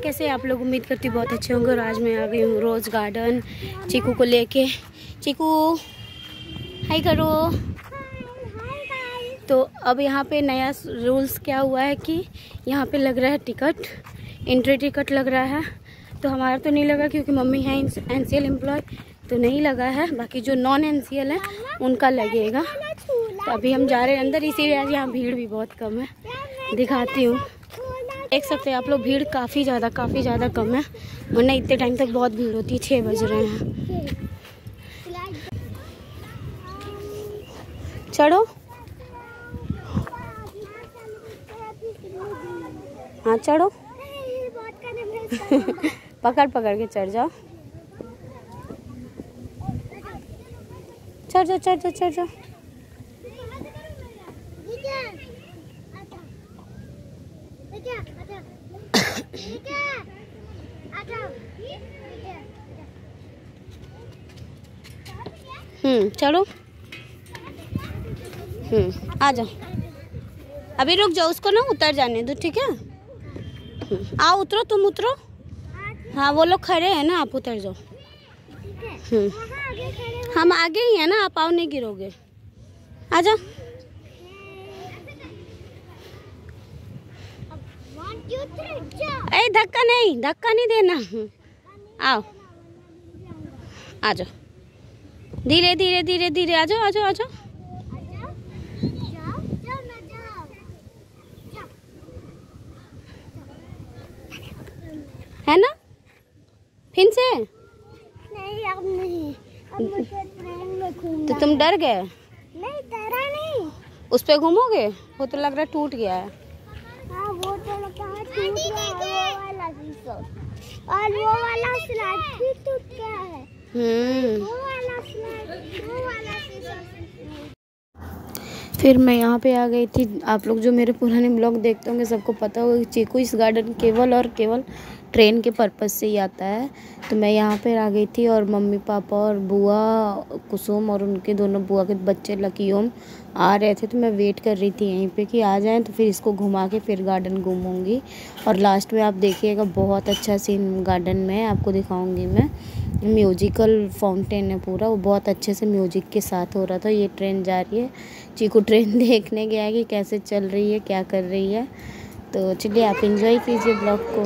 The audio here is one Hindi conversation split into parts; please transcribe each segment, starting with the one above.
कैसे आप लोग? उम्मीद करती हूँ बहुत अच्छे होंगे। और आज मैं आ गई हूँ रोज़ गार्डन चीकू को लेके। चीकू हाय करो। तो अब यहाँ पे नया रूल्स क्या हुआ है कि यहाँ पे लग रहा है टिकट, एंट्री टिकट लग रहा है। तो हमारा तो नहीं लगा क्योंकि मम्मी है एनसीएल एम्प्लॉय, तो नहीं लगा है। बाकी जो नॉन एनसीएल है उनका लगेगा। तो अभी हम जा रहे हैं अंदर, इसीलिए आज यहाँ भीड़ भी बहुत कम है। दिखाती हूँ, देख सकते हैं आप लोग, भीड़ काफ़ी ज़्यादा कम है, वरना इतने टाइम तक बहुत भीड़ होती है। 6 बज रहे हैं। चढ़ो, हाँ चढ़ो। पकड़ के चढ़ जाओ, चढ़ जाओ। चलो आ जाओ। अभी रुक जाओ, उसको ना उतर जाने दो, ठीक है? आओ उतरो, तुम उतरो। हाँ वो लोग खड़े हैं ना, आप उतर जाओ। हम आगे ही है ना, आप आओ, नहीं गिरोगे। आ जाओ। ए धक्का नहीं देना। आओ आ जाओ, धीरे आ जाओ। है ना? फिर से नहीं, अब नहीं, अब मुझे ट्रेन में घूमना। तो तुम डर गए? नहीं, डरा नहीं। उस पे घूमोगे? वो तो लग रहा है टूट गया है। हाँ वो तो लग रहा है टूट गया है, वो वाला शीशा और वो वाला स्लाइड भी टूट गया है। वो वाला शीशा। फिर मैं यहाँ पे आ गई थी। आप लोग जो मेरे पुराने ब्लॉग देखते होंगे सबको पता होगा चीकू इस गार्डन केवल और केवल ट्रेन के पर्पज़ से ही आता है। तो मैं यहाँ पे आ गई थी और मम्मी पापा और बुआ कुसुम और उनके दोनों बुआ के बच्चे लकी ओम आ रहे थे। तो मैं वेट कर रही थी यहीं पे कि आ जाएं, तो फिर इसको घुमा के फिर गार्डन घूमूंगी। और लास्ट में आप देखिएगा बहुत अच्छा सीन गार्डन में आपको दिखाऊंगी मैं। म्यूजिकल फाउंटेन है पूरा, वो बहुत अच्छे से म्यूजिक के साथ हो रहा था। ये ट्रेन जा रही है, चीकू ट्रेन देखने गया है कि कैसे चल रही है, क्या कर रही है। तो चलिए आप एंजॉय कीजिए ब्लॉग को।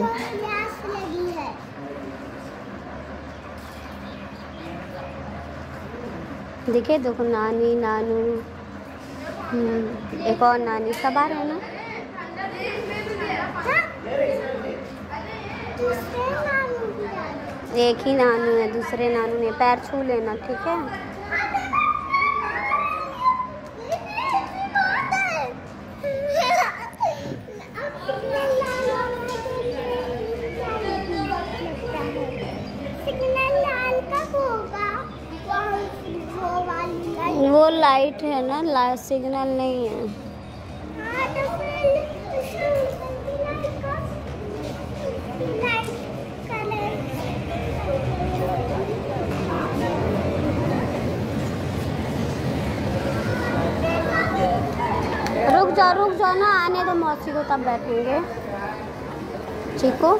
देखिए देखो, नानी नानू, एक और नानी, सब आ रहे हैं ना। एक ही नानू है, दूसरे नानू ने पैर छू लेना, ठीक है? वो लाइट है ना, लाइट सिग्नल नहीं है। रुक जाओ ना, आने दो मौसी को, तब बैठेंगे। चीकू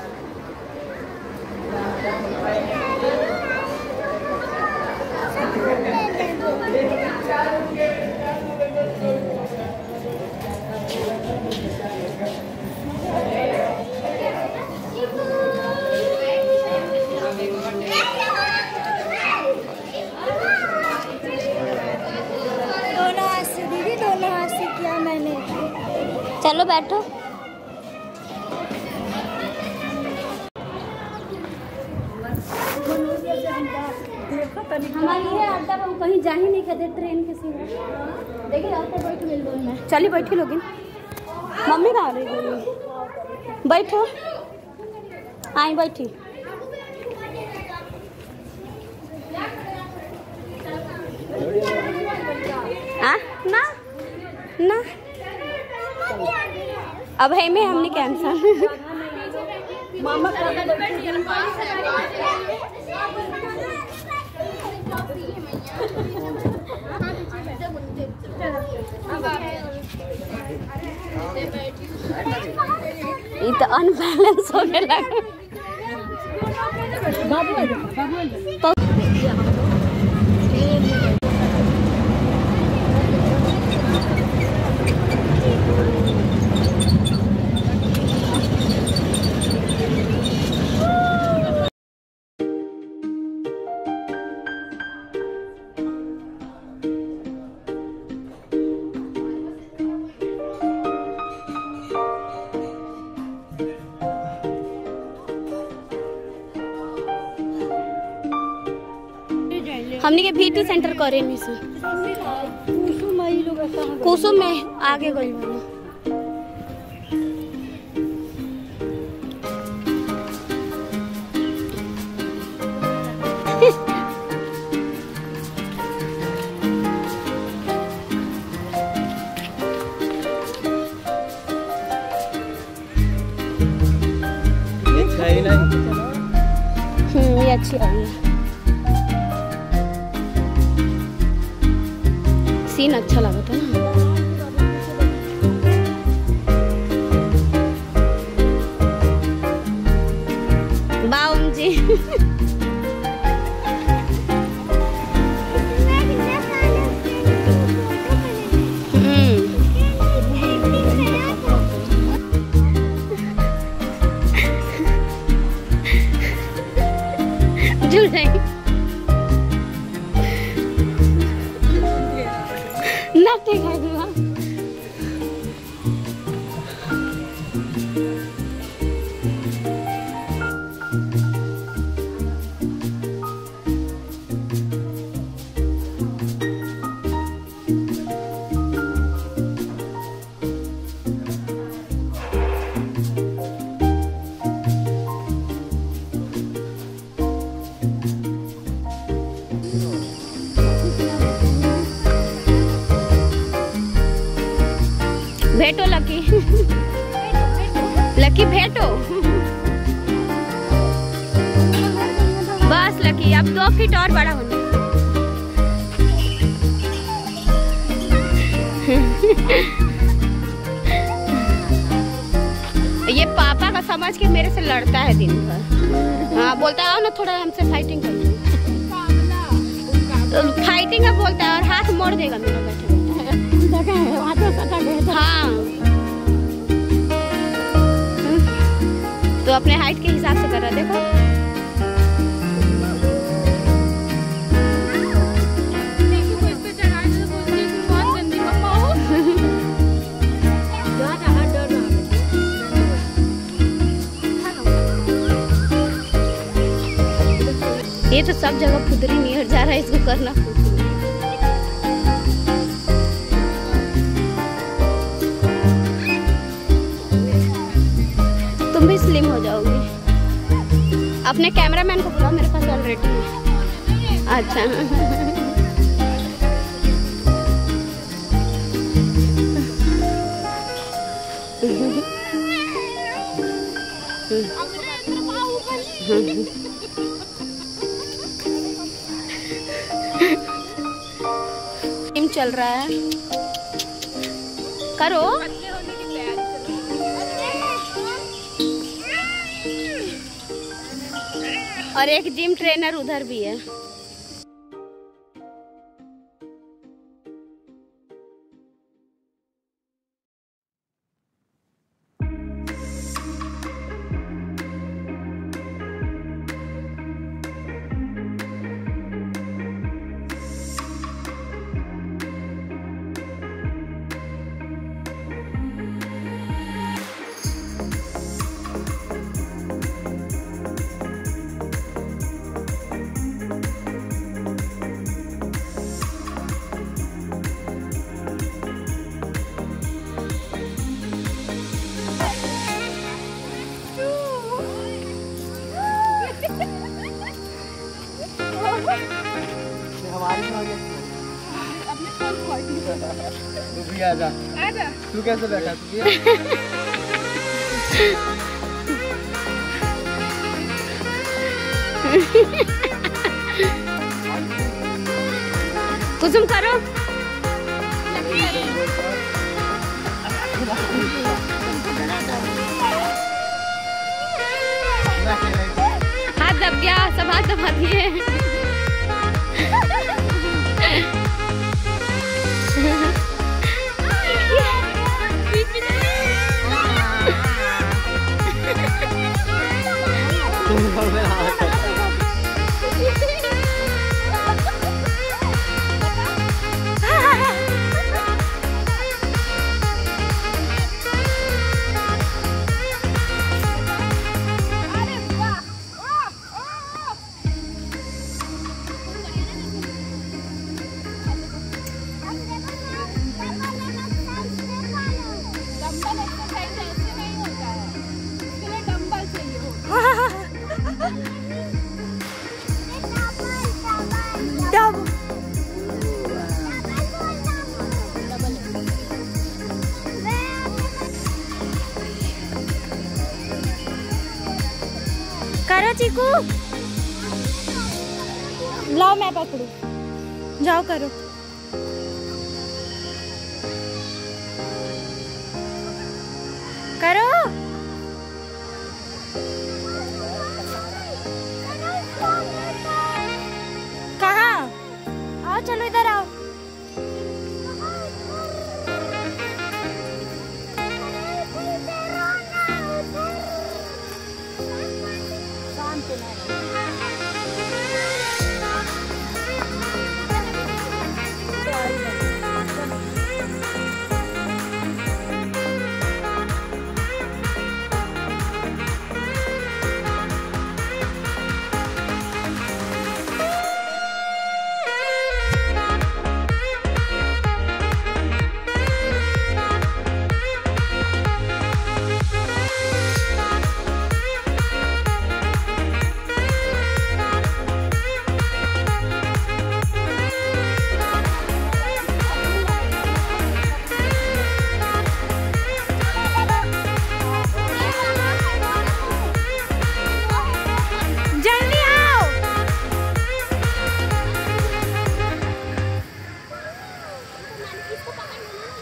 दोनों हाथ से किया मैंने। चलो बैठो। हमारी ये अड्डा हम कहीं जा ही नहीं कहते ट्रेन के सीधे। देखिए रास्ते बैठ मिल रही है। चलिए बैठी लोगिन। मम्मी कहाँ रही है? बैठो, आई बैठी। ना अब है में हमने कैंसल। मामा ये तो अनबैलेंस हो गया। हमने के भीटी सेंटर करे नहीं सर कुसुम में आगे गई वाला ये अच्छी आई है। सीन अच्छा लगा था ना। बाउम जी भेटो लकी लकी भेटो बस लकी अब 2 फीट और बड़ा होना। ये पापा का समझ के मेरे से लड़ता है दिन भर। हाँ बोलता है ना थोड़ा हमसे फाइटिंग कर लो तो फाइटिंग का बोलता है और हाथ मोड़ देगा मेरा बैठे। हाँ तो अपने हाइट के हिसाब से कर रहा देखो। ये तो सब जगह खुदरी नियर जा रहा है, इसको करना तुम भी स्लिम हो जाओगी। अपने कैमरामैन को बुलाओ, मेरे पास ऑलरेडी है। अच्छा टीम चल रहा है, करो। और एक जिम ट्रेनर उधर भी है। तू भी आजा। तू कैसे बैठा? कुसुम करो। हाथ दब गया, सब हाथ दबा दिए। करो चीकू, लाओ मैं पकड़ू, जाओ करो। करो कहाँ? आओ चलो इधर आओ।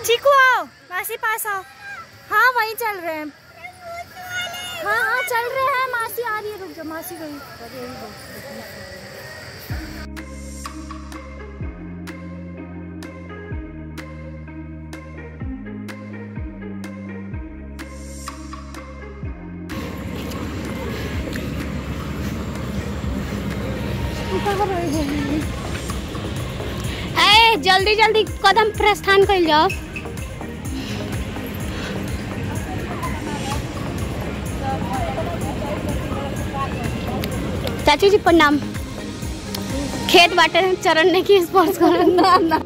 चीकू आओ, मासी पास आओ। हाँ वहीं चल रहे हैं। हाँ हाँ चल रहे हैं, मासी आ रही है, रुक जाओ, मासी गई। जल्दी जल्दी कदम प्रस्थान कर जाओ। चाची जी प्रणाम। खेत बाटे चरण की स्पर्श करना।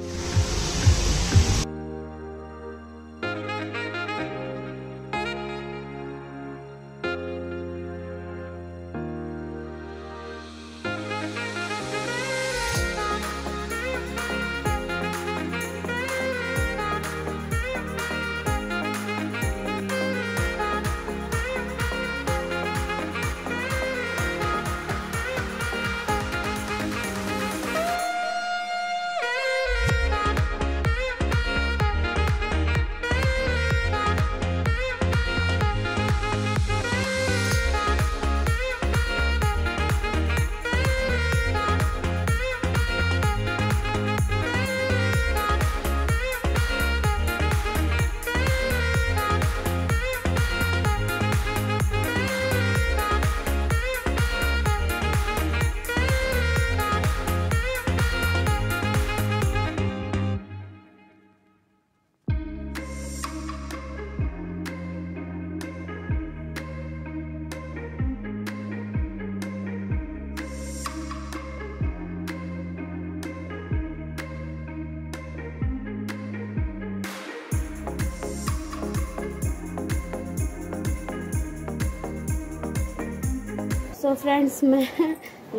सो फ्रेंड्स, मैं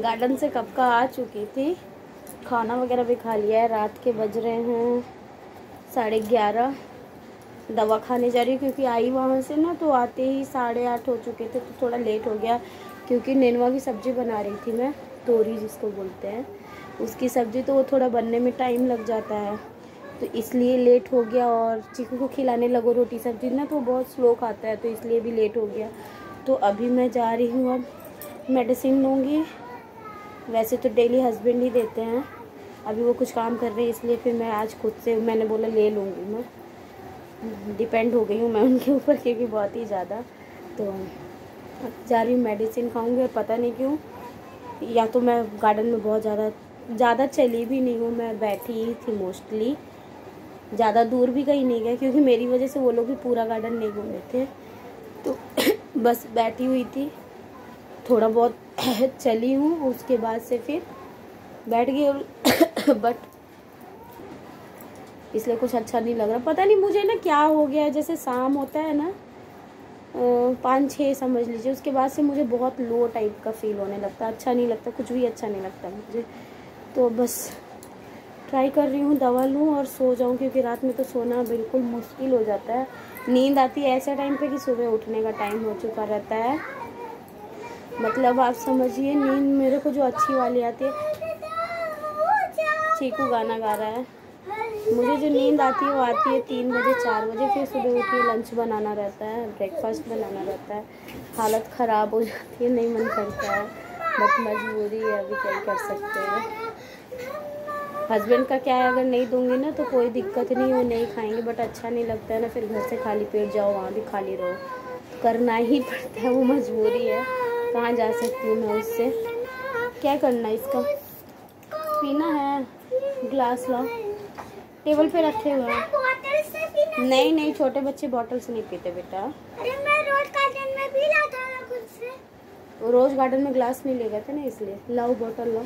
गार्डन से कब का आ चुकी थी। खाना वगैरह भी खा लिया है। रात के बज रहे हैं 11:30। दवा खाने जा रही हूँ क्योंकि आई वहाँ से ना, तो आते ही 8:30 हो चुके थे, तो थोड़ा लेट हो गया। क्योंकि नेनुआ की सब्ज़ी बना रही थी मैं, तोरी जिसको बोलते हैं, उसकी सब्ज़ी, तो वो थोड़ा बनने में टाइम लग जाता है, तो इसलिए लेट हो गया। और चीकू को खिलाने लगो रोटी सब्ज़ी ना, तो बहुत स्लो खाता है, तो इसलिए भी लेट हो गया। तो अभी मैं जा रही हूँ, अब मेडिसिन लूँगी वैसे तो डेली हस्बैंड ही देते हैं, अभी वो कुछ काम कर रहे हैं इसलिए फिर मैं आज खुद से मैंने बोला ले लूँगी। मैं डिपेंड हो गई हूँ मैं उनके ऊपर क्योंकि बहुत ही ज़्यादा। तो जा रही हूँ मेडिसिन खाऊंगी और पता नहीं क्यों, या तो मैं गार्डन में बहुत ज़्यादा चली भी नहीं हूँ, मैं बैठी ही थी मोस्टली, ज़्यादा दूर भी कहीं नहीं गया क्योंकि मेरी वजह से वो लोग भी पूरा गार्डन नहीं घूमे थे। तो बस बैठी हुई थी, थोड़ा बहुत चली हूँ, उसके बाद से फिर बैठ गई। बट इसलिए कुछ अच्छा नहीं लग रहा, पता नहीं मुझे ना क्या हो गया। जैसे शाम होता है ना 5-6 समझ लीजिए, उसके बाद से मुझे बहुत लो टाइप का फील होने लगता है, अच्छा नहीं लगता, कुछ भी अच्छा नहीं लगता मुझे। तो बस ट्राई कर रही हूँ दवा लूँ और सो जाऊँ, क्योंकि रात में तो सोना बिल्कुल मुश्किल हो जाता है। नींद आती है ऐसे टाइम पे कि सुबह उठने का टाइम हो चुका रहता है। मतलब आप समझिए नींद मेरे को जो अच्छी वाली आती है, चीकू गाना गा रहा है, मुझे जो नींद आती है वो आती है 3 बजे 4 बजे। फिर सुबह उठिए लंच बनाना रहता है, ब्रेकफास्ट बनाना रहता है, हालत ख़राब हो जाती है, नहीं मन करता है, बट मजबूरी है, अभी क्या कर सकते हैं। हस्बैंड का क्या है, अगर नहीं दूंगी ना तो कोई दिक्कत नहीं, वो नहीं खाएंगे, बट अच्छा नहीं लगता है ना, फिर घर से खाली पेट जाओ, वहाँ भी खाली रहो, तो करना ही पड़ता है, वो मजबूरी है, कहाँ जा सकती हूँ मैं उससे। क्या करना है, इसका पीना है, ग्लास लाओ, टेबल पे रखे हुए हैं। नहीं छोटे बच्चे बॉटल से नहीं पीते बेटा। अरे मैं रोज गार्डन में पी रहा था खुद से। वो रोज गार्डन में ग्लास नहीं ले गए थे ना, इसलिए। लाओ बोतल लाओ।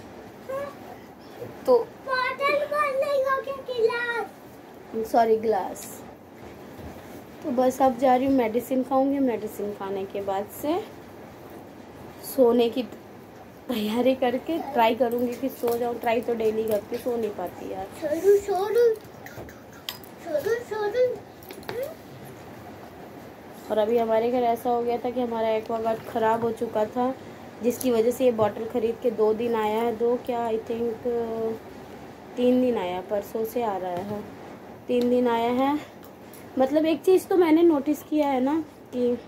तो बोतल गिलास, सॉरी ग्लास। तो बस अब जा रही हूँ मेडिसिन खाऊंगी, मेडिसिन खाने के बाद से सोने की तैयारी करके ट्राई करूंगी कि सो जाऊँ। ट्राई तो डेली करती, सो नहीं पाती यार। और अभी हमारे घर ऐसा हो गया था कि हमारा एक्वागार्ड ख़राब हो चुका था, जिसकी वजह से ये बॉटल ख़रीद के 2 दिन आया है, 2 क्या आई थिंक 3 दिन आया, परसों से आ रहा है, 3 दिन आया है। मतलब एक चीज़ तो मैंने नोटिस किया है ना कि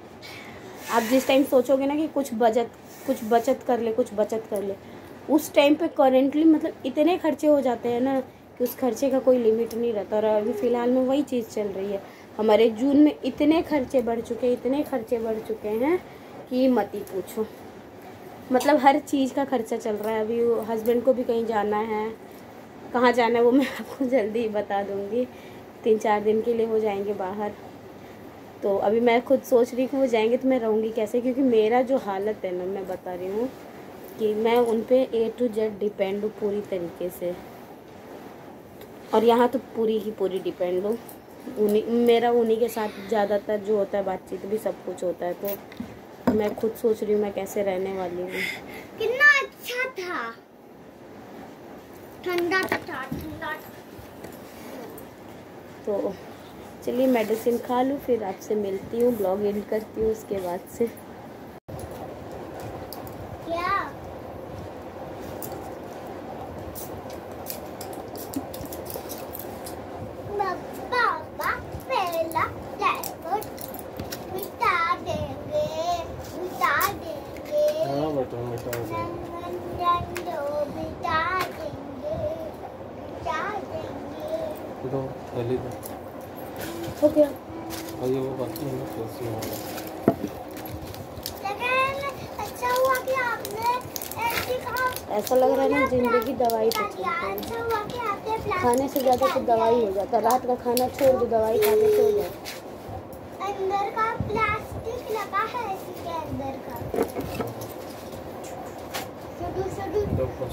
आप जिस टाइम सोचोगे ना कि कुछ बचत कर ले, उस टाइम पे करेंटली मतलब इतने खर्चे हो जाते हैं ना कि उस खर्चे का कोई लिमिट नहीं रहता। और अभी फ़िलहाल में वही चीज़ चल रही है। हमारे जून में इतने खर्चे बढ़ चुके हैं कि मत ही पूछो। मतलब हर चीज़ का खर्चा चल रहा है। अभी हस्बैंड को भी कहीं जाना है, कहाँ जाना है वो मैं आपको जल्दी ही बता दूँगी। 3-4 दिन के लिए वो जाएंगे बाहर। तो अभी मैं खुद सोच रही हूँ कि वो जाएंगे तो मैं रहूँगी कैसे, क्योंकि मेरा जो हालत है ना, मैं बता रही हूँ कि मैं उन पे A to Z डिपेंड हूँ पूरी तरीके से। और यहाँ तो पूरी डिपेंड हूँ। मेरा उन्हीं के साथ ज़्यादातर जो होता है बातचीत भी सब कुछ होता है। तो मैं खुद सोच रही हूँ मैं कैसे रहने वाली हूँ। कितना अच्छा था, ठंडा था। तो चलिए मेडिसिन खा लूँ, फिर आपसे मिलती हूँ, ब्लॉग एडिट करती हूँ उसके बाद से। क्या पापा पहला डैशबोर्ड मिटा देंगे। हाँ बेटा मिटा दो, थैली दो। हो गया। और ये वो बाकी है ना, कैसी होगा। अच्छा हुआ कि आपने ऐसी कहा। ऐसा लग रहा है ना जिंदगी दवाई पे चलती है। अच्छा हुआ कि आपने खाने से ज़्यादा तो दवाई हो जाता है। रात का खाना छोड़ दो, दवाई खा के सो जाओ। अंदर का प्लास्टिक लगा है इसके अंदर का। दो कुछ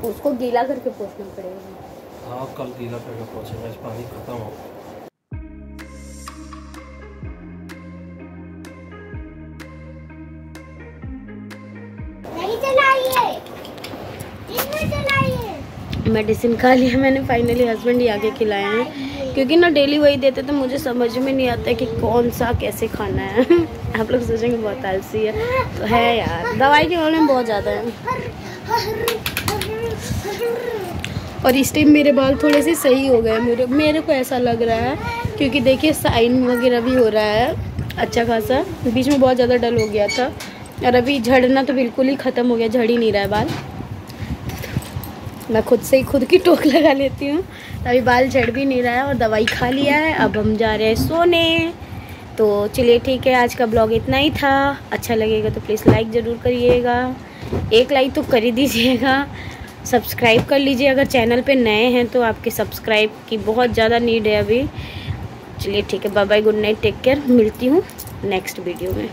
उसको गीला करके पोंछना पड़ेगा। हाँ कल गीला करके पोंछेंगे, आज पानी खत्म हो। नहीं चलाइए, इसमें चलाइए। मेडिसिन खा लिया मैंने फाइनली। हस्बैंड ही आके खिलाए हैं, क्योंकि ना डेली वही देते तो मुझे समझ में नहीं आता है कि कौन सा कैसे खाना है। आप लोग सोचेंगे बहुत आलसी है, तो है यार, दवाई के मामले में बहुत ज़्यादा है। और इस टाइम मेरे बाल थोड़े से सही हो गए। मेरे को ऐसा लग रहा है क्योंकि देखिए साइन वगैरह भी हो रहा है अच्छा खासा। बीच में बहुत ज़्यादा डल हो गया था और अभी झड़ना तो बिल्कुल ही ख़त्म हो गया, झड़ ही नहीं रहा है बाल। मैं खुद से ही खुद की टोक लगा लेती हूँ। अभी बाल झड़ भी नहीं रहा है और दवाई खा लिया है। अब हम जा रहे हैं सोने। तो चलिए ठीक है, आज का ब्लॉग इतना ही था। अच्छा लगेगा तो प्लीज़ लाइक ज़रूर करिएगा, एक लाइक तो कर ही दीजिएगा। सब्सक्राइब कर लीजिए अगर चैनल पे नए हैं तो, आपके सब्सक्राइब की बहुत ज़्यादा नीड है अभी। चलिए ठीक है, bye bye, good night, take care. मिलती हूँ नेक्स्ट वीडियो में।